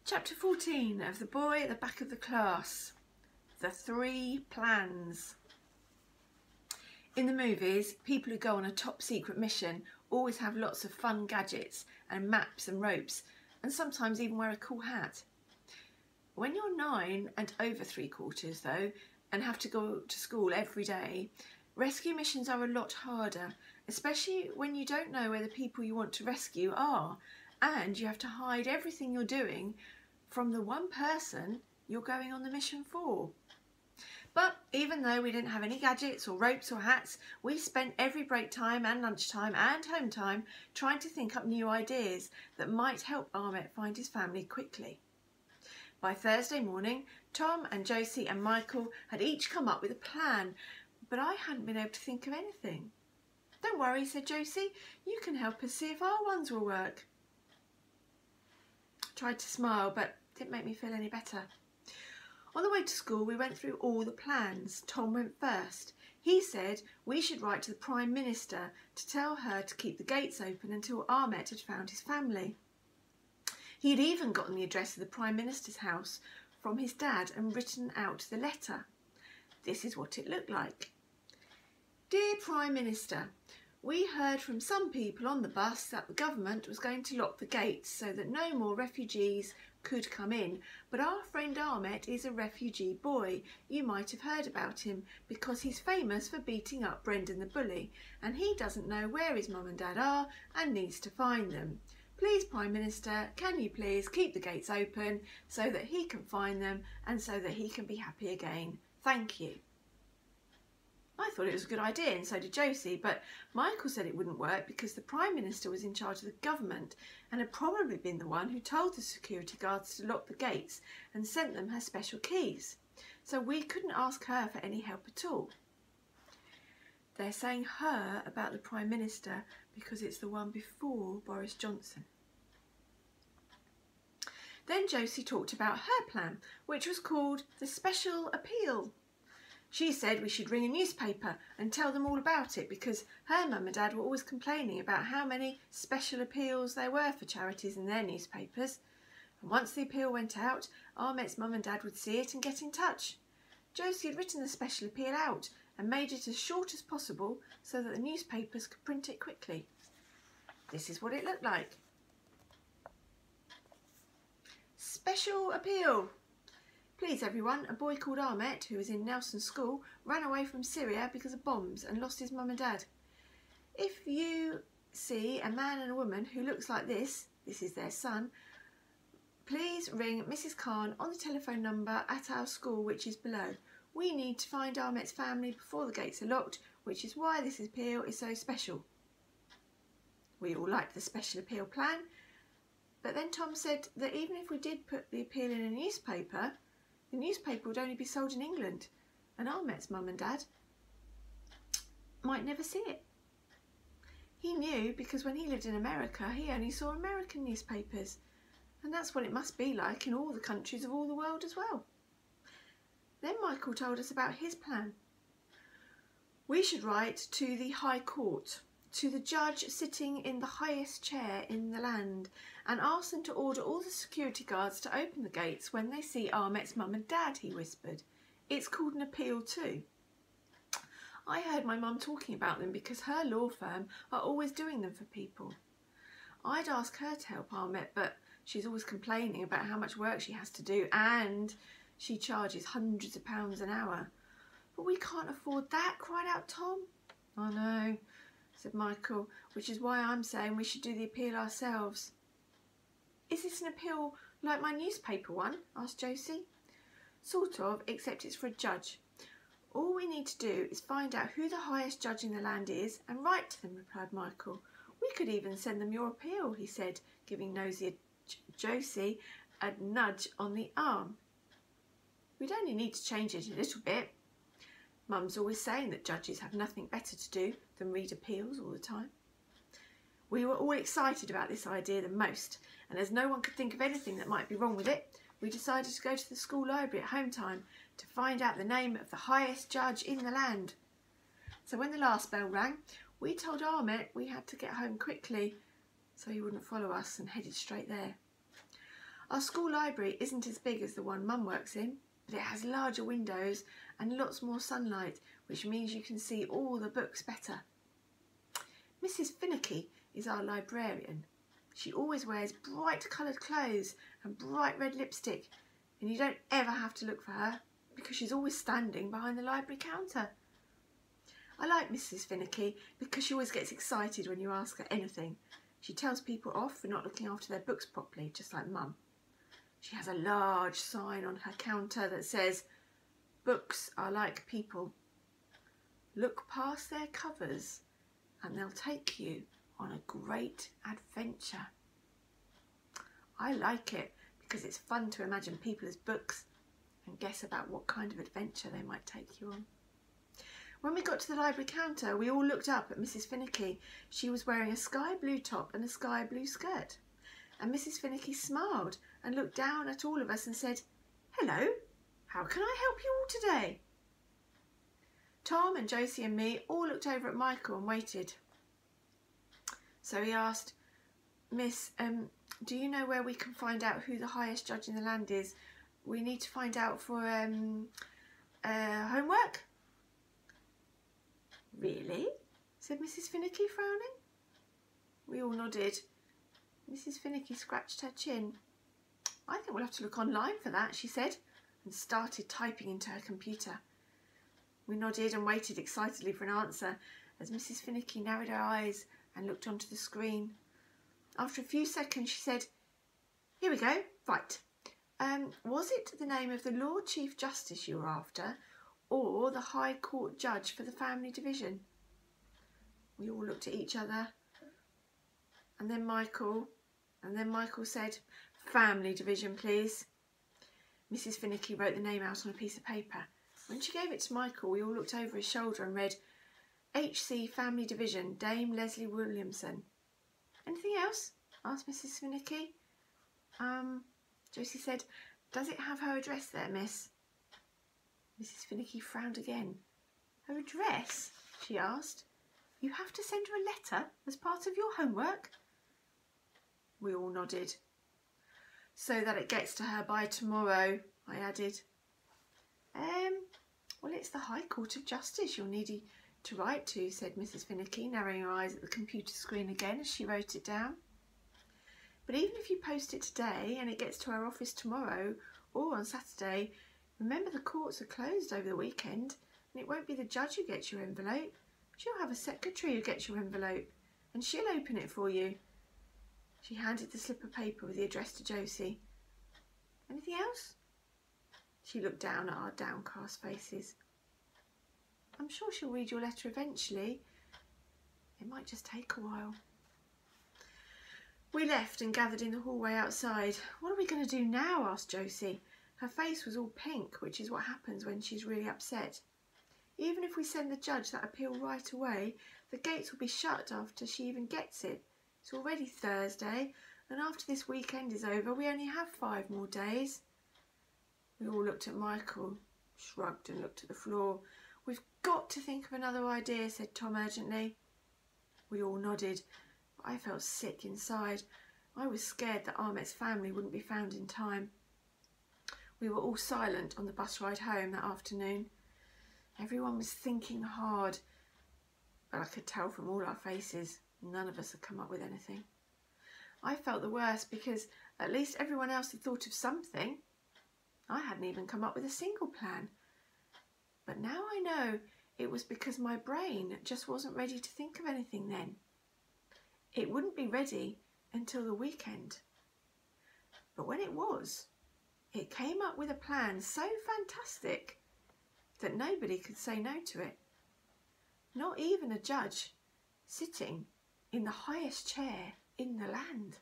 Chapter 14 of The Boy at the Back of the Class. The 3 Plans. In the movies, people who go on a top secret mission always have lots of fun gadgets and maps and ropes, and sometimes even wear a cool hat. When you're 9 and over 3/4 though, and have to go to school every day, rescue missions are a lot harder, especially when you don't know where the people you want to rescue are, and you have to hide everything you're doing from the one person you're going on the mission for. But even though we didn't have any gadgets or ropes or hats, we spent every break time and lunchtime and home time trying to think up new ideas that might help Ahmet find his family quickly. By Thursday morning, Tom and Josie and Michael had each come up with a plan, but I hadn't been able to think of anything. "Don't worry," said Josie, "you can help us see if our ones will work." I tried to smile, but it didn't make me feel any better. On the way to school, we went through all the plans. Tom went first. He said we should write to the Prime Minister to tell her to keep the gates open until Ahmet had found his family. He had even gotten the address of the Prime Minister's house from his dad and written out the letter. This is what it looked like. "Dear Prime Minister, we heard from some people on the bus that the government was going to lock the gates so that no more refugees could come in, but our friend Ahmet is a refugee boy. You might have heard about him because he's famous for beating up Brendan the bully, and he doesn't know where his mum and dad are and needs to find them. Please, Prime Minister, can you please keep the gates open so that he can find them and so that he can be happy again? Thank you." I thought it was a good idea, and so did Josie, but Michael said it wouldn't work because the Prime Minister was in charge of the government and had probably been the one who told the security guards to lock the gates and sent them her special keys. So we couldn't ask her for any help at all. They're saying her about the Prime Minister because it's the one before Boris Johnson. Then Josie talked about her plan, which was called the Special Appeal. She said we should ring a newspaper and tell them all about it because her mum and dad were always complaining about how many special appeals there were for charities in their newspapers. And once the appeal went out, Ahmet's mum and dad would see it and get in touch. Josie had written the special appeal out and made it as short as possible so that the newspapers could print it quickly. This is what it looked like. Special Appeal. "Please everyone, a boy called Ahmet, who was in Nelson's school, ran away from Syria because of bombs and lost his mum and dad. If you see a man and a woman who looks like this is their son, please ring Mrs. Khan on the telephone number at our school, which is below. We need to find Ahmet's family before the gates are locked, which is why this appeal is so special." We all liked the special appeal plan, but then Tom said that even if we did put the appeal in a newspaper, the newspaper would only be sold in England, and Ahmet's mum and dad might never see it. He knew because when he lived in America, he only saw American newspapers, and that's what it must be like in all the countries of all the world as well. Then Michael told us about his plan. We should write to the High Court, to the judge sitting in the highest chair in the land, and ask them to order all the security guards to open the gates when they see Ahmet's mum and dad, he whispered. It's called an appeal too. I heard my mum talking about them because her law firm are always doing them for people. I'd ask her to help Ahmet, but she's always complaining about how much work she has to do, and she charges hundreds of pounds an hour. "But we can't afford that," cried out Tom. "I know," said Michael, "which is why I'm saying we should do the appeal ourselves." "Is this an appeal like my newspaper one?" asked Josie. "Sort of, except it's for a judge. All we need to do is find out who the highest judge in the land is and write to them," replied Michael. "We could even send them your appeal," he said, giving Nosy Josie a nudge on the arm. "We'd only need to change it a little bit. Mum's always saying that judges have nothing better to do than read appeals all the time." We were all excited about this idea the most, and as no one could think of anything that might be wrong with it, we decided to go to the school library at home time to find out the name of the highest judge in the land. So when the last bell rang, we told Ahmet we had to get home quickly so he wouldn't follow us and headed straight there. Our school library isn't as big as the one Mum works in, but it has larger windows and lots more sunlight, which means you can see all the books better. Mrs. Finicky is our librarian. She always wears bright coloured clothes and bright red lipstick, and you don't ever have to look for her because she's always standing behind the library counter. I like Mrs. Finicky because she always gets excited when you ask her anything. She tells people off for not looking after their books properly, just like Mum. She has a large sign on her counter that says, "Books are like people. Look past their covers and they'll take you on a great adventure." I like it because it's fun to imagine people as books and guess about what kind of adventure they might take you on. When we got to the library counter, we all looked up at Mrs. Finicky. She was wearing a sky blue top and a sky blue skirt. And Mrs. Finicky smiled and looked down at all of us and said, "Hello, how can I help you all today?" Tom and Josie and me all looked over at Michael and waited. So he asked, "Miss, do you know where we can find out who the highest judge in the land is? We need to find out for homework." "Really?" said Mrs. Finicky, frowning. We all nodded. Mrs. Finicky scratched her chin. "I think we'll have to look online for that," she said, and started typing into her computer. We nodded and waited excitedly for an answer as Mrs. Finicky narrowed her eyes and looked onto the screen. After a few seconds she said, "Here we go, right. Was it the name of the Lord Chief Justice you were after, or the High Court Judge for the Family Division?" We all looked at each other, and then Michael said, "Family Division, please." Mrs. Finicky wrote the name out on a piece of paper. When she gave it to Michael, we all looked over his shoulder and read, "HC Family Division, Dame Leslie Williamson." "Anything else?" asked Mrs. Finicky. Josie said, "Does it have her address there, miss?" Mrs. Finicky frowned again. "Her address?" she asked. "You have to send her a letter as part of your homework?" We all nodded. "So that it gets to her by tomorrow," I added. Well, it's the High Court of Justice you'll need to write to," said Mrs. Finicky, narrowing her eyes at the computer screen again as she wrote it down. "But even if you post it today and it gets to our office tomorrow or on Saturday, remember the courts are closed over the weekend and it won't be the judge who gets your envelope. She'll have a secretary who gets your envelope and she'll open it for you." She handed the slip of paper with the address to Josie. "Anything else?" She looked down at our downcast faces. "I'm sure she'll read your letter eventually. It might just take a while." We left and gathered in the hallway outside. "What are we going to do now?" asked Josie. Her face was all pink, which is what happens when she's really upset. "Even if we send the judge that appeal right away, the gates will be shut after she even gets it. It's already Thursday, and after this weekend is over, we only have 5 more days." We all looked at Michael, shrugged and looked at the floor. "We've got to think of another idea," said Tom urgently. We all nodded, but I felt sick inside. I was scared that Ahmet's family wouldn't be found in time. We were all silent on the bus ride home that afternoon. Everyone was thinking hard, but I could tell from all our faces none of us had come up with anything. I felt the worst because at least everyone else had thought of something. I hadn't even come up with a single plan. But now I know it was because my brain just wasn't ready to think of anything then. It wouldn't be ready until the weekend. But when it was, it came up with a plan so fantastic that nobody could say no to it. Not even a judge sitting in the highest chair in the land.